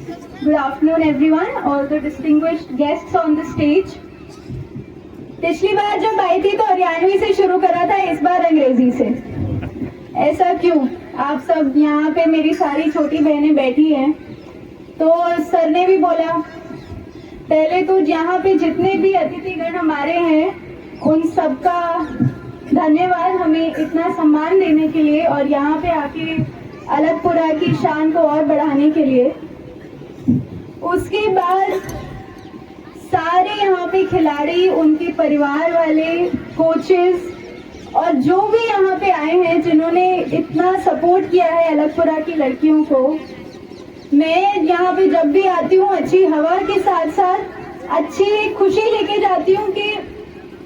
Good afternoon everyone, all the distinguished guests on the stage. पिछली बार जब आई थी तो हरियाणवी से शुरू करा था, इस बार अंग्रेजी से। ऐसा क्यों? आप सब यहाँ पे मेरी सारी छोटी बहनें बैठी हैं, तो सर ने भी बोला पहले तो यहाँ पे जितने भी अतिथिगण हमारे हैं उन सबका धन्यवाद हमें इतना सम्मान देने के लिए और यहाँ पे आके अलकपुरा की शान को और बढ़ाने के लिए। उसके बाद सारे यहाँ पे खिलाड़ी, उनके परिवार वाले, कोचेस और जो भी यहाँ पे आए हैं जिन्होंने इतना सपोर्ट किया है अलकपुरा की लड़कियों को। मैं यहाँ पे जब भी आती हूँ अच्छी हवा के साथ साथ अच्छी खुशी लेके जाती हूँ कि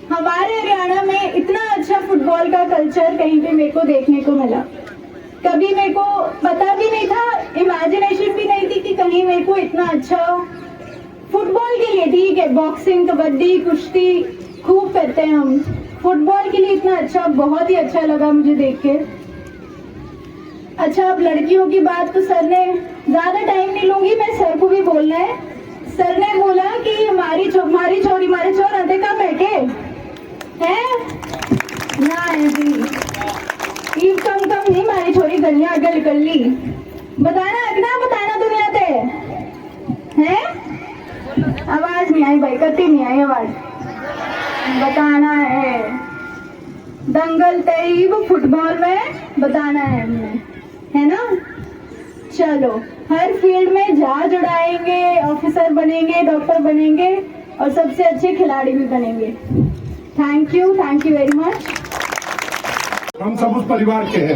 हमारे हरियाणा में इतना अच्छा फुटबॉल का कल्चर कहीं पे मेरे को देखने को मिला। कभी मेरे को पता भी नहीं था, इमेजिनेशन भी नहीं थी कि कहीं मेरे को इतना अच्छा फुटबॉल के लिए, ठीक है बॉक्सिंग, कबड्डी, कुश्ती खूब करते हैं हम, फुटबॉल के लिए इतना अच्छा, बहुत ही अच्छा लगा मुझे देख के। अच्छा, अब लड़कियों की बात तो सर ने, ज्यादा टाइम नहीं लूंगी, मैं सर को भी बोलना है। सर ने बोला कि हमारी छोरी मारे चोर अंधे का बैठे हैं ना जी, ईव कम नहीं मारी छोरी गलियां अगल गली बताना अगना बताना दुनिया ते हैं। आवाज नहीं आई भाई, कती नहीं आई आवाज। बताना है दंगल तईब फुटबॉल में बताना है हमने, है ना। चलो, हर फील्ड में जहाज उड़ाएंगे, ऑफिसर बनेंगे, डॉक्टर बनेंगे और सबसे अच्छे खिलाड़ी भी बनेंगे। Thank you very much. हम सब उस परिवार के हैं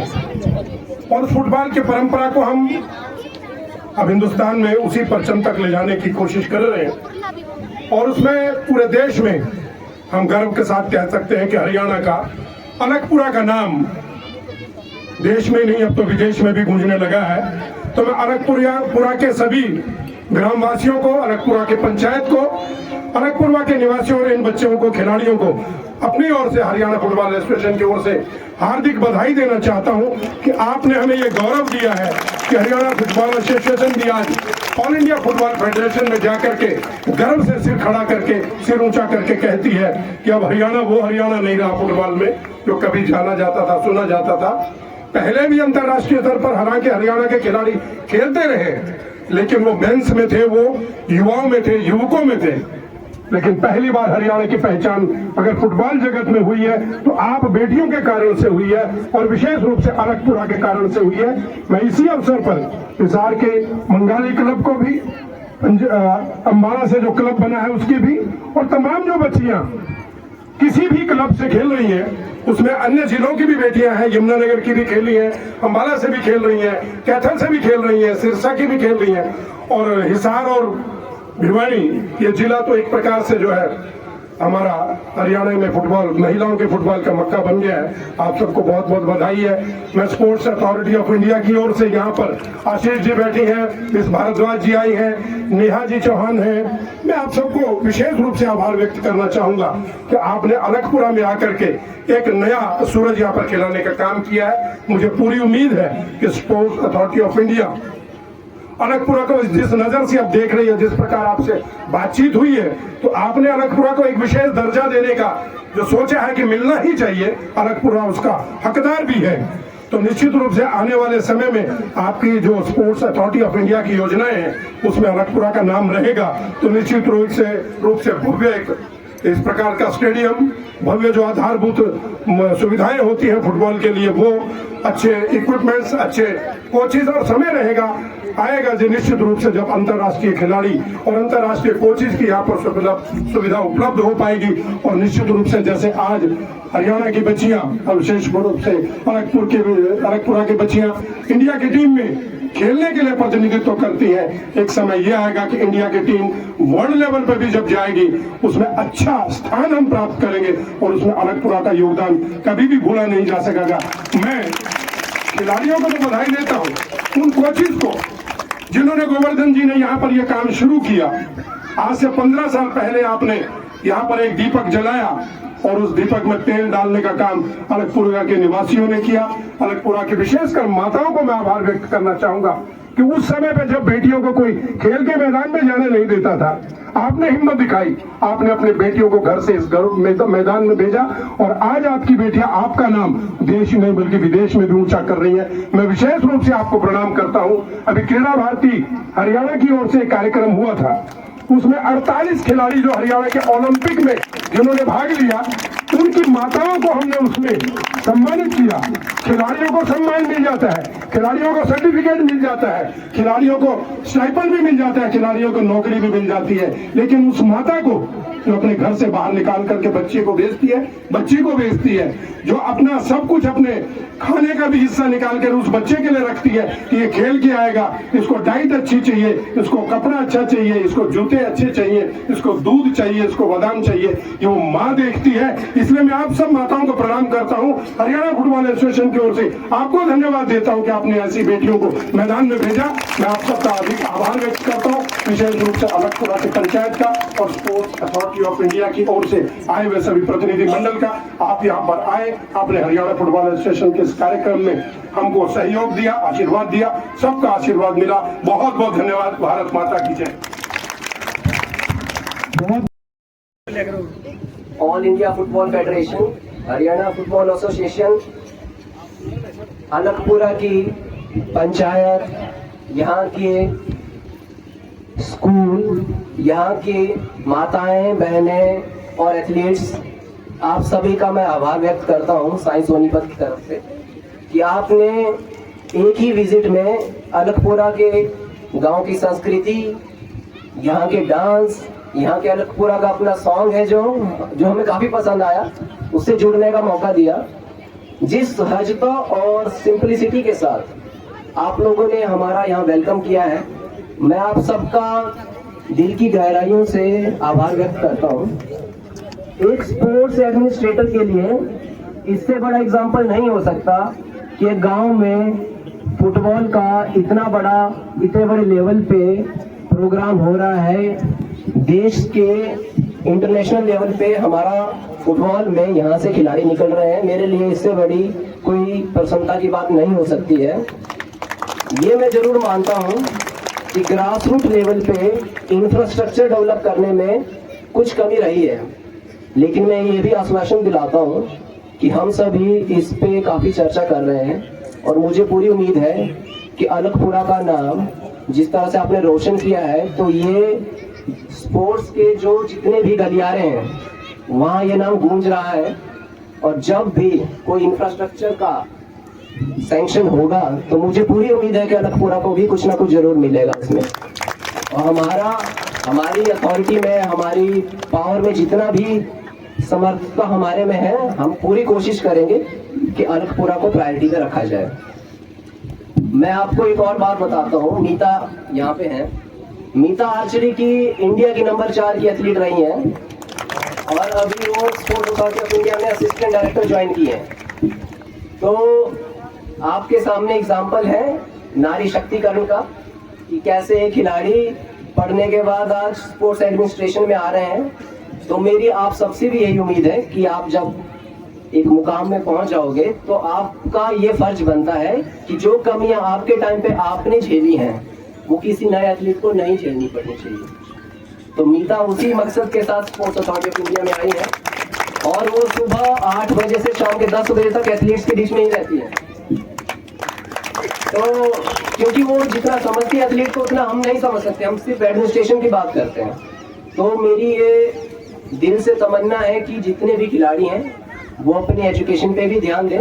और फुटबॉल की परंपरा को हम अब हिंदुस्तान में उसी परचम तक ले जाने की कोशिश कर रहे हैं और उसमें पूरे देश में हम गर्व के साथ कह सकते हैं कि हरियाणा का अलकपुरा का नाम देश में नहीं अब तो विदेश में भी गूंजने लगा है। तो मैं अलकपुरा के सभी ग्रामवासियों को, अलकपुरा के पंचायत को, अलकपुरा के निवासियों और इन बच्चों को, खिलाड़ियों को अपनी ओर से, हरियाणा फुटबॉल एसोसिएशन की ओर से हार्दिक बधाई देना चाहता हूं कि आपने हमें ये गौरव दिया है कि हरियाणा फुटबॉल एसोसिएशन भी आज ऑल इंडिया फुटबॉल फेडरेशन में जाकर के गर्व से सिर खड़ा करके, सिर ऊंचा करके कहती है कि अब हरियाणा वो हरियाणा नहीं रहा फुटबॉल में जो कभी जाना जाता था, सुना जाता था। पहले भी अंतर्राष्ट्रीय स्तर पर हालांकि हरियाणा के खिलाड़ी खेलते रहे, लेकिन वो मेंस में थे, वो युवाओं में थे, युवकों में थे। लेकिन पहली बार हरियाणा की पहचान अगर फुटबॉल जगत में हुई है तो आप बेटियों के कारण से हुई है और विशेष रूप से अलकपुरा के कारण से हुई है। मैं इसी अवसर पर हिसार के मंगाली क्लब को भी, अम्बाला से जो क्लब बना है उसकी भी, और तमाम जो बच्चियां किसी भी क्लब से खेल रही हैं, उसमें अन्य जिलों की भी बेटियां हैं, यमुनानगर की भी खेली हैं, अम्बाला से भी खेल रही हैं, कैथल से भी खेल रही हैं, सिरसा की भी खेल रही हैं और हिसार और भिवानी, ये जिला तो एक प्रकार से जो है हमारा हरियाणा में फुटबॉल, महिलाओं के फुटबॉल का मक्का बन गया है। आप सबको बहुत बहुत बधाई है। मैं स्पोर्ट्स अथॉरिटी ऑफ इंडिया की ओर से यहाँ पर आशीष जी बैठी हैं, मिस भारद्वाज जी आई हैं, नेहा जी चौहान हैं, मैं आप सबको विशेष रूप से आभार व्यक्त करना चाहूंगा कि आपने अलकपुरा में आकर के एक नया सूरज यहाँ पर खिलाने का काम किया है। मुझे पूरी उम्मीद है कि स्पोर्ट्स अथॉरिटी ऑफ इंडिया अलकपुरा को जिस नजर से आप देख रही है, जिस प्रकार आपसे बातचीत हुई है, तो आपने अलकपुरा को एक विशेष दर्जा देने का जो सोचा है कि मिलना ही चाहिए, अलकपुरा उसका हकदार भी है। तो निश्चित रूप से आने वाले समय में आपकी जो स्पोर्ट्स अथॉरिटी ऑफ इंडिया की योजनाएं हैं उसमें अलकपुरा का नाम रहेगा। तो निश्चित रूप से भव्य इस प्रकार का स्टेडियम, भव्य जो आधारभूत सुविधाएं होती हैं फुटबॉल के लिए, वो अच्छे इक्विपमेंट्स, अच्छे कोचेज और समय आएगा जो निश्चित रूप से जब अंतर्राष्ट्रीय खिलाड़ी और अंतर्राष्ट्रीय कोचेज की यहाँ पर सुविधा उपलब्ध हो पाएगी। और निश्चित रूप से जैसे आज हरियाणा की बच्चियां और विशेष रूप से अलकपुरा की बच्चियां इंडिया की टीम में खेलने के लिए प्रतिनिधित्व करती है, एक समय यह आएगा कि इंडिया की टीम वर्ल्ड लेवल पर भी जब जाएगी उसमें अच्छा स्थान हम प्राप्त करेंगे और उसमें अलकपुरा का योगदान कभी भी भूला नहीं जा सकेगा। मैं खिलाड़ियों को तो बधाई देता हूँ, उन कोचेज को जिन्होंने, गोवर्धन जी ने यहाँ पर यह काम शुरू किया। आज से 15 साल पहले आपने यहाँ पर एक दीपक जलाया और उस दीपक में तेल डालने का काम अलकपुरा के निवासियों ने किया। अलकपुरा की विशेषकर माताओं को मैं आभार व्यक्त करना चाहूंगा कि उस समय पे जब बेटियों को कोई खेल के मैदान में जाने नहीं देता था, आपने हिम्मत दिखाई, आपने अपने बेटियों को घर से इस मैदान में भेजा और आज आपकी बेटियां आपका नाम देश में बल्कि विदेश में भी ऊंचा कर रही है। मैं विशेष रूप से आपको प्रणाम करता हूं। अभी क्रीड़ा भारती हरियाणा की ओर से एक कार्यक्रम हुआ था, उसमें 48 खिलाड़ी जो हरियाणा के ओलंपिक में जिन्होंने भाग लिया, उनकी माताओं को हमने उसमें सम्मानित किया। खिलाड़ियों को सम्मान मिल जाता है, खिलाड़ियों को सर्टिफिकेट मिल जाता है, खिलाड़ियों को स्टाइपेंड भी मिल जाता है, खिलाड़ियों को नौकरी भी मिल जाती है, लेकिन उस माता को जो अपने घर से बाहर निकाल करके बच्चे को बेचती है, बच्ची को बेचती है, जो अपना सब कुछ अपने खाने का भी हिस्सा निकाल कर उस बच्चे के लिए रखती है कि ये खेल के आएगा, इसको डाइट अच्छी चाहिए, इसको कपड़ा अच्छा चाहिए, इसको जूते अच्छे चाहिए, इसको दूध चाहिए, इसको बादाम चाहिए, ये वो माँ देखती है। इसलिए मैं आप सब माताओं को प्रणाम करता हूँ। हरियाणा फुटबॉल एसोसिएशन की ओर से आपको धन्यवाद देता हूँ कि आपने ऐसी बेटियों को मैदान में भेजा। मैं आप सबका अधिक आभार व्यक्त करता हूँ, विशेष रूप से अलगपुरा की पंचायत का और स्पोर्ट्स अथॉरिटी ऑफ इंडिया की ओर से आए हुए सभी प्रतिनिधि मंडल का। आप यहाँ पर आए, आपने हरियाणा फुटबॉल एसोसिएशन के इस कार्यक्रम में हमको सहयोग दिया, आशीर्वाद दिया, सबका आशीर्वाद मिला। बहुत बहुत धन्यवाद। भारत माता की जय। All India football federation, Haryana football association, Alagpura की पंचायत, यहाँ के स्कूल, यहाँ की माताएं, बहनें और एथलीट्स, आप सभी का मैं आभार व्यक्त करता हूँ साई सोनीपत की तरफ से कि आपने एक ही विजिट में अलगपुरा के गांव की संस्कृति, यहाँ के डांस, यहाँ के अलगपुरा का अपना सॉन्ग है जो हमें काफी पसंद आया, उससे जुड़ने का मौका दिया। जिस सहजता और सिंपलिसिटी के साथ आप लोगों ने हमारा यहाँ वेलकम किया है, मैं आप सबका दिल की गहराइयों से आभार व्यक्त करता हूँ। एक स्पोर्ट्स एडमिनिस्ट्रेटर के लिए इससे बड़ा एग्जाम्पल नहीं हो सकता कि गांव में फुटबॉल का इतना इतने बड़े लेवल पे प्रोग्राम हो रहा है। देश के इंटरनेशनल लेवल पे हमारा फुटबॉल में यहाँ से खिलाड़ी निकल रहे हैं। मेरे लिए इससे बड़ी कोई प्रसन्नता की बात नहीं हो सकती है। ये मैं जरूर मानता हूँ कि ग्रास रूट लेवल पे इंफ्रास्ट्रक्चर डेवलप करने में कुछ कमी रही है, लेकिन मैं ये भी आश्वासन दिलाता हूँ कि हम सभी इस पे काफी चर्चा कर रहे हैं और मुझे पूरी उम्मीद है कि अलगपुरा का नाम जिस तरह से आपने रोशन किया है, तो ये स्पोर्ट्स के जो जितने भी गलियारे हैं वहाँ ये नाम गूंज रहा है। और जब भी कोई इंफ्रास्ट्रक्चर का सैंक्शन होगा तो मुझे पूरी उम्मीद है कि अलगपुरा को भी कुछ ना कुछ जरूर मिलेगा इसमें। और हमारी अथॉरिटी में, हमारी पावर में जितना भी समर्थता हमारे में है, हम पूरी कोशिश करेंगे कि अलगपुरा को प्रायोरिटी पे रखा जाए। मैं आपको एक और बात बताता हूँ। मीता यहाँ पे है। मीता आर्चरी की इंडिया की नंबर 4 की एथलीट रही हैं और अभी वो स्पोर्ट्स अथॉरिटी ऑफ इंडिया में असिस्टेंट डायरेक्टर ज्वाइन की है। तो आपके सामने एग्जाम्पल है नारी शक्तिकरण का कि कैसे एक खिलाड़ी पढ़ने के बाद आज स्पोर्ट्स एडमिनिस्ट्रेशन में आ रहे हैं। तो मेरी आप सबसे भी यही उम्मीद है कि आप जब एक मुकाम में पहुंच जाओगे तो आपका ये फर्ज बनता है कि जो कमियां आपके टाइम पे आपने झेली हैं वो किसी नए एथलीट को नहीं झेलनी पड़नी चाहिए। तो मीता उसी मकसद के साथ स्पोर्ट्स अथॉरिटी ऑफ इंडिया में आई है और वो सुबह 8 बजे से शाम के 10 बजे तक एथलीट्स के बीच में ही रहती है। तो क्योंकि वो जितना समझती है एथलीट को उतना हम नहीं समझ सकते, हम सिर्फ एडमिनिस्ट्रेशन की बात करते हैं। तो मेरी ये दिल से तमन्ना है कि जितने भी खिलाड़ी हैं वो अपनी एजुकेशन पे भी ध्यान दें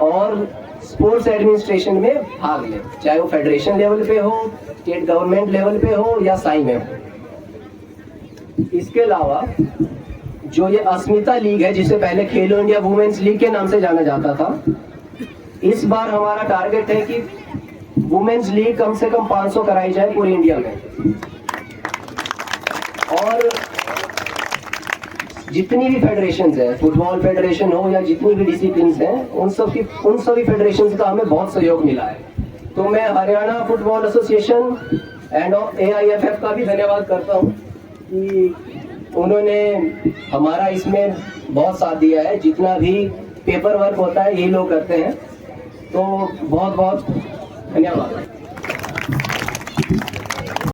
और स्पोर्ट्स एडमिनिस्ट्रेशन में भाग लें, चाहे वो फेडरेशन लेवल पे हो, स्टेट गवर्नमेंट लेवल पे हो या साई में हो। इसके अलावा जो ये अस्मिता लीग है, जिसे पहले खेलो इंडिया वुमेन्स लीग के नाम से जाना जाता था, इस बार हमारा टारगेट है कि वुमेन्स लीग कम से कम 500 कराई जाए पूरी इंडिया में। और जितनी भी फेडरेशंस है, फुटबॉल फेडरेशन हो या जितनी भी डिसिप्लिन हैं, उन सभी फेडरेशंस का हमें बहुत सहयोग मिला है। तो मैं Haryana football association and AIFF का भी धन्यवाद करता हूँ कि उन्होंने हमारा इसमें बहुत साथ दिया है। जितना भी पेपर वर्क होता है यही लोग करते हैं। तो बहुत बहुत धन्यवाद। हैं।